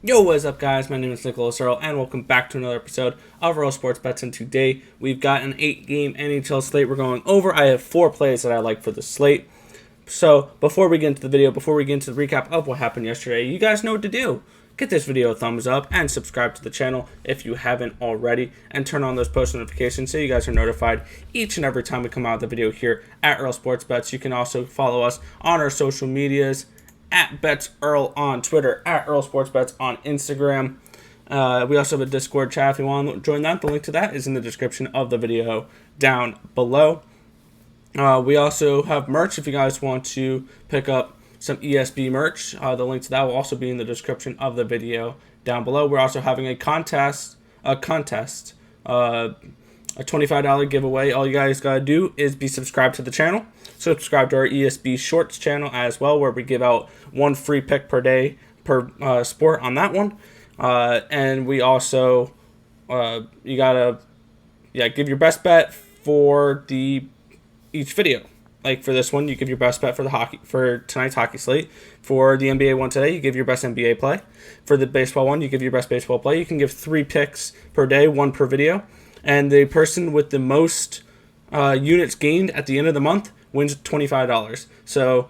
Yo, what is up, guys? My name is Nicholas Earl, and welcome back to another episode of Earl Sports Bets. And today we've got an 8-game NHL slate we're going over. I have 4 plays that I like for the slate. So before we get into the video, before we get into the recap of what happened yesterday, you guys know what to do. Get this video a thumbs up and subscribe to the channel if you haven't already, and turn on those post notifications so you guys are notified each and every time we come out with a video here at Earl Sports Bets. You can also follow us on our social medias at BetsEarl on Twitter, at Earl Sports Bets on Instagram. We also have a Discord chat if you want to join that. The link to that is in the description of the video down below. We also have merch if you guys want to pick up some ESB merch. The link to that will also be in the description of the video down below. We're also having a $25 giveaway. All you guys gotta do is be subscribed to the channel. Subscribe to our ESB Shorts channel as well, where we give out 1 free pick per day per sport on that one. And we also you gotta give your best bet for each video. Like for this one, you give your best bet for tonight's hockey slate. For the NBA one today, you give your best NBA play. For the baseball one, you give your best baseball play. You can give 3 picks per day, 1 per video. And the person with the most units gained at the end of the month wins $25. So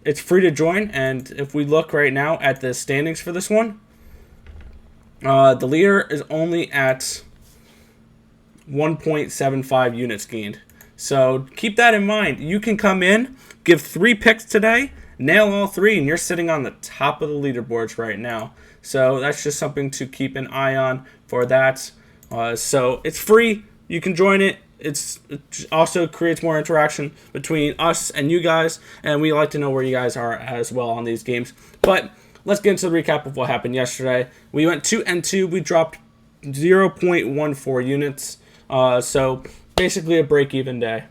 it's free to join. And if we look right now at the standings for this one, the leader is only at 1.75 units gained. So keep that in mind. You can come in, give 3 picks today, nail all 3, and you're sitting on the top of the leaderboards right now. So that's just something to keep an eye on for that. So it's free. You can join it. It also creates more interaction between us and you guys, and we like to know where you guys are as well on these games. But let's get into the recap of what happened yesterday. We went 2-2. We dropped 0.14 units. So basically a break-even day.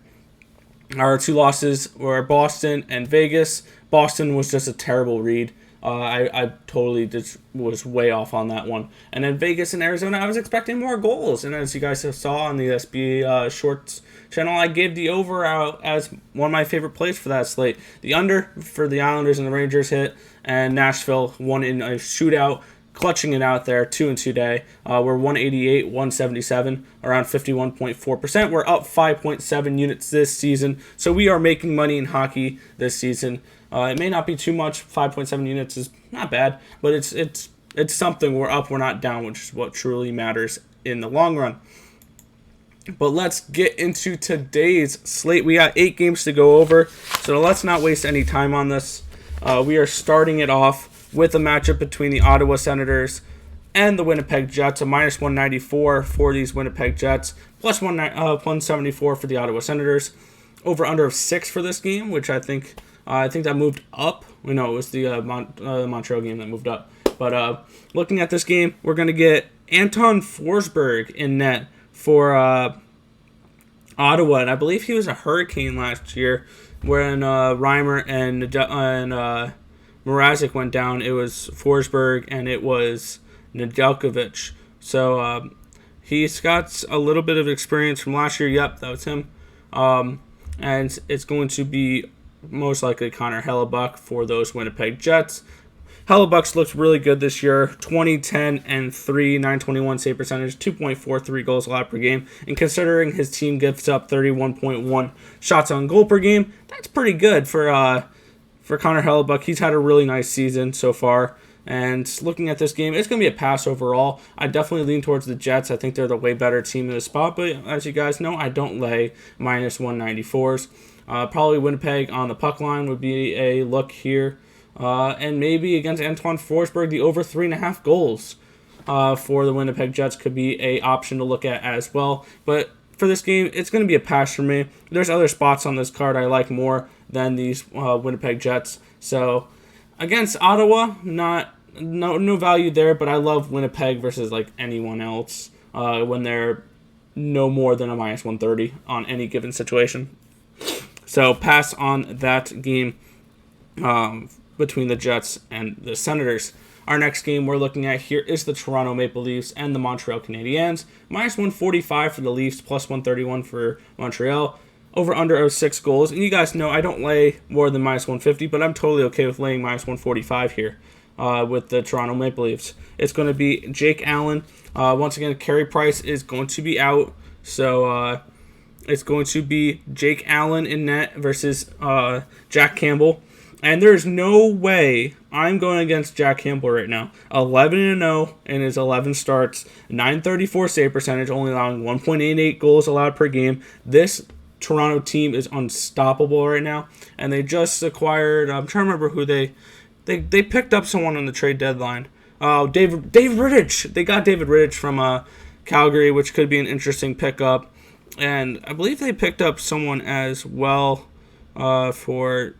Our 2 losses were Boston and Vegas. Boston was just a terrible read. I totally just was way off on that one. And then Vegas and Arizona, I was expecting more goals. And as you guys saw on the SB Shorts channel, I gave the over out as one of my favorite plays for that slate. The under for the Islanders and the Rangers hit, and Nashville won in a shootout, clutching it out there, 2-2 day. We're 188, 177, around 51.4%. We're up 5.7 units this season, so we are making money in hockey this season. It may not be too much. 5.7 units is not bad, but it's something. We're up, we're not down, which is what truly matters in the long run. But let's get into today's slate. We got 8 games to go over, so let's not waste any time on this. We are starting it off with a matchup between the Ottawa Senators and the Winnipeg Jets, a minus 194 for these Winnipeg Jets, plus 174 for the Ottawa Senators. Over under of 6 for this game, which I think that moved up. No, it was the Montreal game that moved up. But looking at this game, we're going to get Anton Forsberg in net for Ottawa, and I believe he was a Hurricane last year when Reimer and Mrazek went down. It was Forsberg and it was Nedeljkovic. So he's got a little bit of experience from last year. Yep, that was him. And it's going to be most likely Connor Hellebuck for those Winnipeg Jets. Hellebuck's looked really good this year. 20, 10, and 3, 921 save percentage, 2.43 goals allowed per game. And considering his team gives up 31.1 shots on goal per game, that's pretty good for Connor Hellebuck. He's had a really nice season so far. And looking at this game, it's going to be a pass overall. I definitely lean towards the Jets. I think they're the way better team in the spot. But as you guys know, I don't lay minus 194s. Probably Winnipeg on the puck line would be a look here. And maybe against Anton Forsberg, the over 3.5 goals for the Winnipeg Jets could be a option to look at as well. But for this game, it's going to be a pass for me. There's other spots on this card I like more than these Winnipeg Jets. So against Ottawa, no value there, but I love Winnipeg versus like anyone else when they're no more than a minus 130 on any given situation. So pass on that game between the Jets and the Senators. Our next game we're looking at here is the Toronto Maple Leafs and the Montreal Canadiens. Minus 145 for the Leafs, plus 131 for Montreal. Over under 6 goals. And you guys know I don't lay more than minus 150, but I'm totally okay with laying minus 145 here. with the Toronto Maple Leafs. It's going to be Jake Allen. Once again, Carey Price is going to be out, so it's going to be Jake Allen in net versus Jack Campbell. And there's no way I'm going against Jack Campbell right now. 11-0 in his 11 starts, 934 save percentage, only allowing 1.88 goals allowed per game. This Toronto team is unstoppable right now, and they just acquired. I'm trying to remember who they picked up someone on the trade deadline. David Rittich. They got David Rittich from Calgary, which could be an interesting pickup, and I believe they picked up someone as well for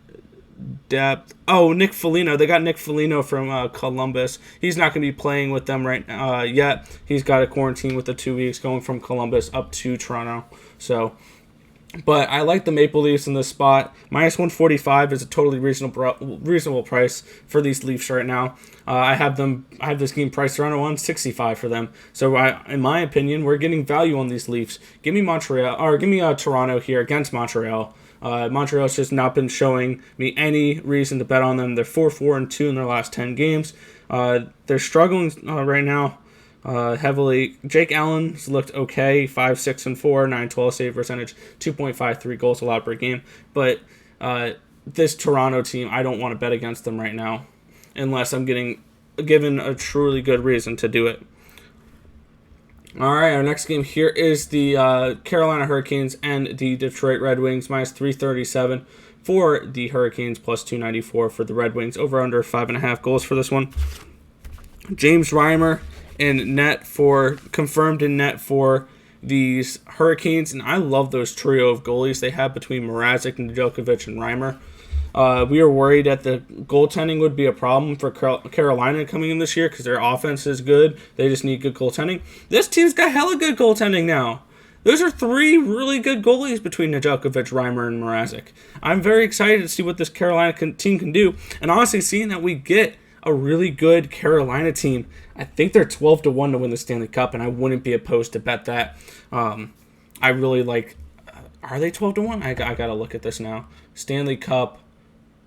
depth. Oh, Nick Foligno. They got Nick Foligno from Columbus. He's not going to be playing with them right yet. He's got a quarantine with the 2 weeks going from Columbus up to Toronto. So, but I like the Maple Leafs in this spot. Minus 145 is a totally reasonable price for these Leafs right now. I have this game priced around 165 for them. So, in my opinion, we're getting value on these Leafs. Give me Toronto here against Montreal. Montreal's just not been showing me any reason to bet on them. They're 4-4-2 in their last 10 games. They're struggling right now heavily. Jake Allen's looked okay, 5-6-4, 912 save percentage, 2.53 goals allowed per game. But this Toronto team, I don't want to bet against them right now unless I'm given a truly good reason to do it. All right, our next game here is the Carolina Hurricanes and the Detroit Red Wings, minus 337 for the Hurricanes, plus 294 for the Red Wings. Over under 5.5 goals for this one. James Reimer confirmed in net for these Hurricanes, and I love those trio of goalies they have between Mrazek, Nedeljkovic, and Reimer. We were worried that the goaltending would be a problem for Carolina coming in this year because their offense is good. They just need good goaltending. This team's got hella good goaltending now. Those are three really good goalies between Nedeljkovic, Reimer, and Mrazek. I'm very excited to see what this Carolina team can do. And honestly, seeing that we get a really good Carolina team, I think they're 12-1 to win the Stanley Cup, and I wouldn't be opposed to bet that. I really like... Are they 12-1? I got to look at this now. Stanley Cup...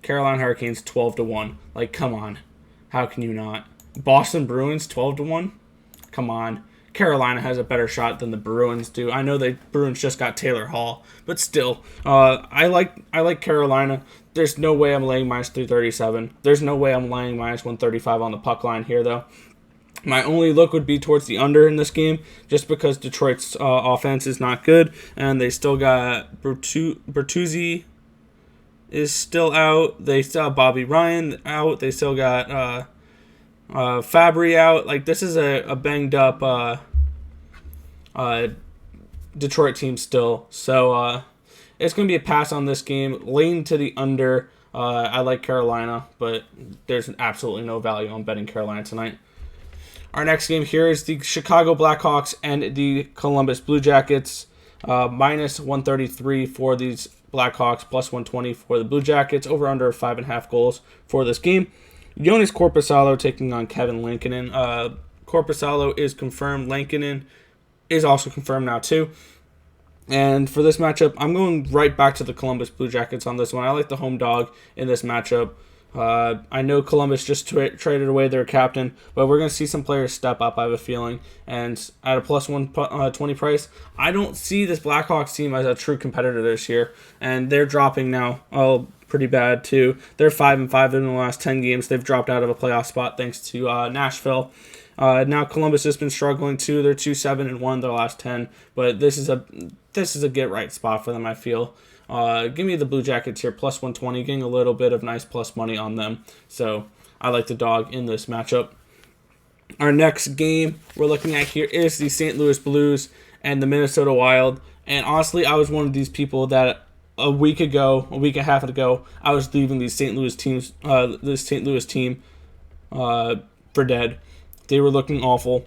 Carolina Hurricanes 12-1. Like, come on. How can you not? Boston Bruins 12-1? Come on. Carolina has a better shot than the Bruins do. I know the Bruins just got Taylor Hall, but still, I like Carolina. There's no way I'm laying minus 337. There's no way I'm laying minus 135 on the puck line here, though. My only look would be towards the under in this game, just because Detroit's offense is not good, and they still got Bertuzzi is still out. They still have Bobby Ryan out. They still got Fabry out. Like, this is a banged up Detroit team still. So it's going to be a pass on this game. Lean to the under. I like Carolina, but there's absolutely no value on betting Carolina tonight. Our next game here is the Chicago Blackhawks and the Columbus Blue Jackets. Minus 133 for these Blackhawks, plus 120 for the Blue Jackets. Over under 5.5 goals for this game. Jonas Korpisalo taking on Kevin Lankinen. Korpisalo is confirmed. Lankinen is also confirmed now too. And for this matchup, I'm going right back to the Columbus Blue Jackets on this one. I like the home dog in this matchup. I know Columbus just traded away their captain, but we're going to see some players step up, I have a feeling. And at a plus 120 price, I don't see this Blackhawks team as a true competitor this year. And they're dropping now. Oh, pretty bad too. They're 5-5 in the last 10 games. They've dropped out of a playoff spot thanks to Nashville. Now Columbus has been struggling too. They're 2-7-1 their last 10, but this is a get right spot for them, I feel. Give me the Blue Jackets here, plus 120, getting a little bit of nice plus money on them. So I like the dog in this matchup. Our next game we're looking at here is the St. Louis Blues and the Minnesota Wild. And honestly, I was one of these people that a week and a half ago, I was leaving these St. Louis teams, this St. Louis team for dead. They were looking awful.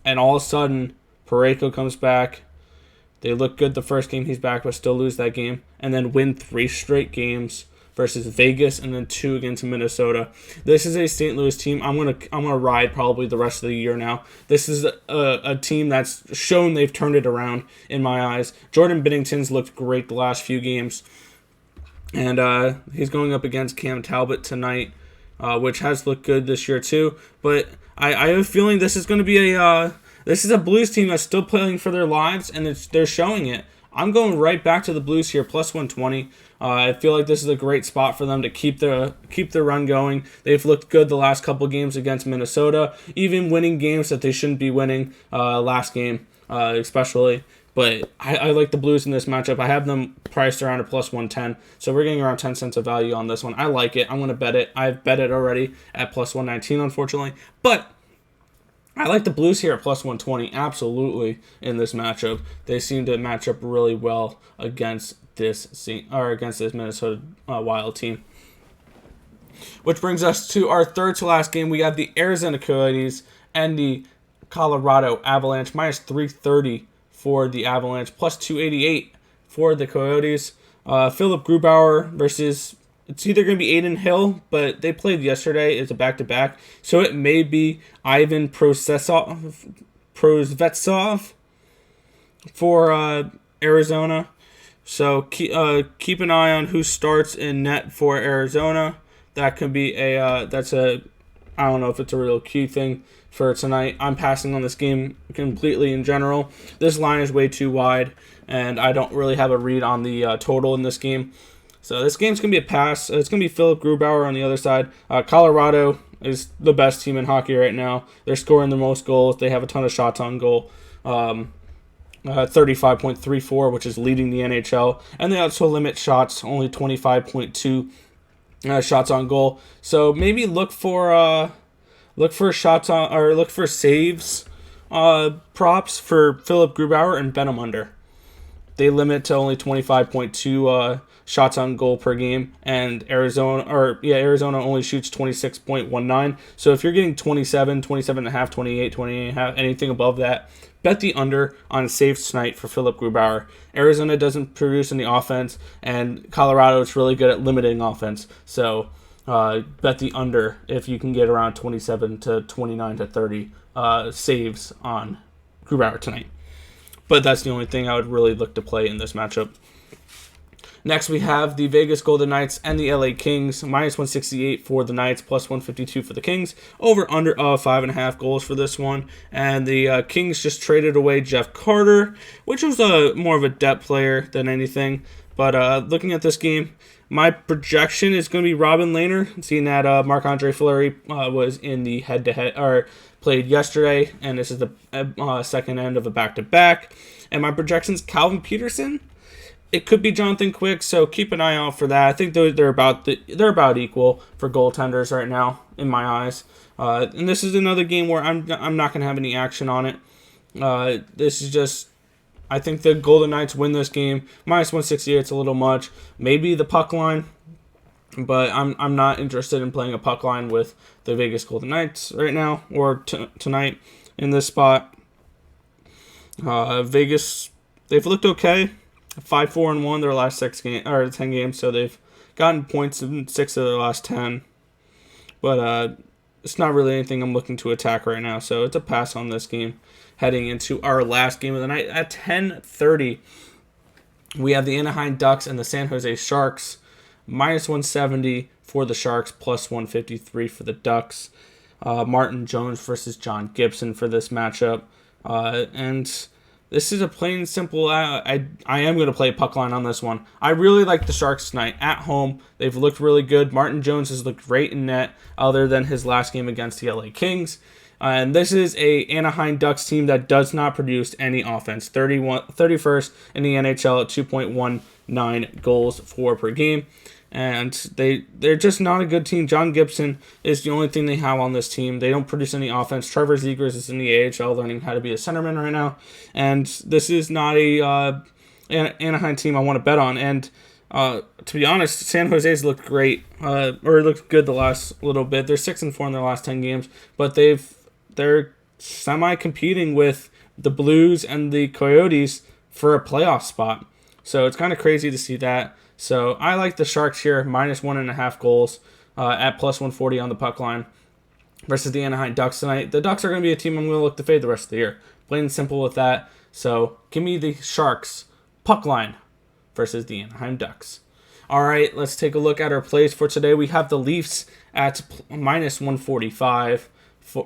And all of a sudden, Parayko comes back. They look good the first game he's back, but still lose that game. And then win 3 straight games versus Vegas and then 2 against Minnesota. This is a St. Louis team I'm gonna ride probably the rest of the year now. This is a team that's shown they've turned it around in my eyes. Jordan Binnington's looked great the last few games. And he's going up against Cam Talbot tonight. which has looked good this year too. But I have a feeling this is going to be this is a Blues team that's still playing for their lives, and they're showing it. I'm going right back to the Blues here, plus 120. I feel like this is a great spot for them to keep the run going. They've looked good the last couple games against Minnesota, even winning games that they shouldn't be winning last game, especially. But I like the Blues in this matchup. I have them priced around a plus 110, so we're getting around 10 cents of value on this one. I like it. I'm going to bet it. I've bet it already at plus 119, unfortunately. But I like the Blues here at plus 120, absolutely, in this matchup. They seem to match up really well against this Minnesota Wild team. Which brings us to our third to last game. We have the Arizona Coyotes and the Colorado Avalanche, minus 330 for the Avalanche, plus 288 for the Coyotes. Philip Grubauer versus, it's either going to be Aiden Hill, but they played yesterday. It's a back-to-back. So it may be Ivan Prosvetsov for Arizona. So keep an eye on who starts in net for Arizona. That could be I don't know if it's a real key thing for tonight. I'm passing on this game completely in general. This line is way too wide, and I don't really have a read on the total in this game. So this game's going to be a pass. It's going to be Philip Grubauer on the other side. Colorado is the best team in hockey right now. They're scoring the most goals. They have a ton of shots on goal. 35.34, which is leading the NHL. And they also limit shots, only 25.2 shots on goal. So maybe look for shots on, or look for saves props for Philip Grubauer and bet them under. They limit to only 25.2 shots on goal per game, and Arizona only shoots 26.19. So if you're getting 27, 27.5, 28, 28.5, anything above that, bet the under on saves tonight for Philip Grubauer. Arizona doesn't produce any offense, and Colorado is really good at limiting offense. So bet the under if you can get around 27 to 29 to 30 saves on Grubauer tonight. But that's the only thing I would really look to play in this matchup. Next, we have the Vegas Golden Knights and the LA Kings, minus 168 for the Knights, plus 152 for the Kings. Over under 5.5 goals for this one. And the Kings just traded away Jeff Carter, which was more of a depth player than anything. But looking at this game, my projection is going to be Robin Lehner, seeing that Marc-Andre Fleury was in the head-to-head, or played yesterday, and this is the second end of a back-to-back. And my projection is Calvin Peterson. It could be Jonathan Quick, so keep an eye out for that. I think they're about equal for goaltenders right now in my eyes. And this is another game where I'm not going to have any action on it. This is just, I think the Golden Knights win this game. Minus 168, it's a little much. Maybe the puck line, but I'm not interested in playing a puck line with the Vegas Golden Knights right now or tonight in this spot. Vegas, they've looked okay. 5-4-1 their last 10 games, so they've gotten points in 6 of their last 10. But it's not really anything I'm looking to attack right now, so it's a pass on this game. Heading into our last game of the night at 10:30, we have the Anaheim Ducks and the San Jose Sharks. Minus 170 for the Sharks, plus 153 for the Ducks. Martin Jones versus John Gibson for this matchup. And this is a plain and simple, I am going to play puck line on this one. I really like the Sharks tonight at home. They've looked really good. Martin Jones has looked great in net other than his last game against the LA Kings. And this is a Anaheim Ducks team that does not produce any offense. 31st in the NHL at 2.19 goals for per game. And they're just not a good team. John Gibson is the only thing they have on this team. They don't produce any offense. Trevor Zegras is in the AHL learning how to be a centerman right now. And this is not a Anaheim team I want to bet on. And to be honest, San Jose's looked great, or looked good the last little bit. They're 6-4 in their last 10 games, but they're semi-competing with the Blues and the Coyotes for a playoff spot. So it's kind of crazy to see that. So I like the Sharks here, minus 1.5 goals at plus 140 on the puck line versus the Anaheim Ducks tonight. The Ducks are going to be a team I'm going to look to fade the rest of the year. Plain and simple with that. So give me the Sharks puck line versus the Anaheim Ducks. All right, let's take a look at our plays for today. We have the Leafs at minus 145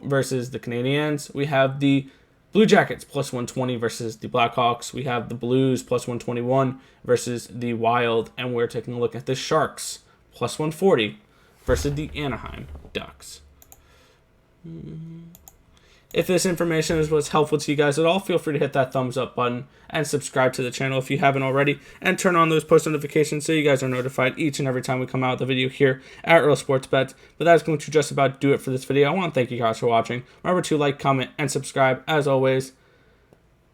versus the Canadiens. We have the Blue Jackets plus 120 versus the Blackhawks. We have the Blues plus 121 versus the Wild. And we're taking a look at the Sharks plus 140 versus the Anaheim Ducks. If this information was helpful to you guys at all, feel free to hit that thumbs up button and subscribe to the channel if you haven't already, and turn on those post notifications so you guys are notified each and every time we come out with a video here at Real Sports Bets. But that's going to just about do it for this video. I want to thank you guys for watching. Remember to like, comment, and subscribe as always.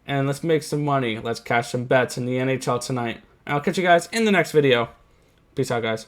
And let's make some money. Let's cash some bets in the NHL tonight. And I'll catch you guys in the next video. Peace out, guys.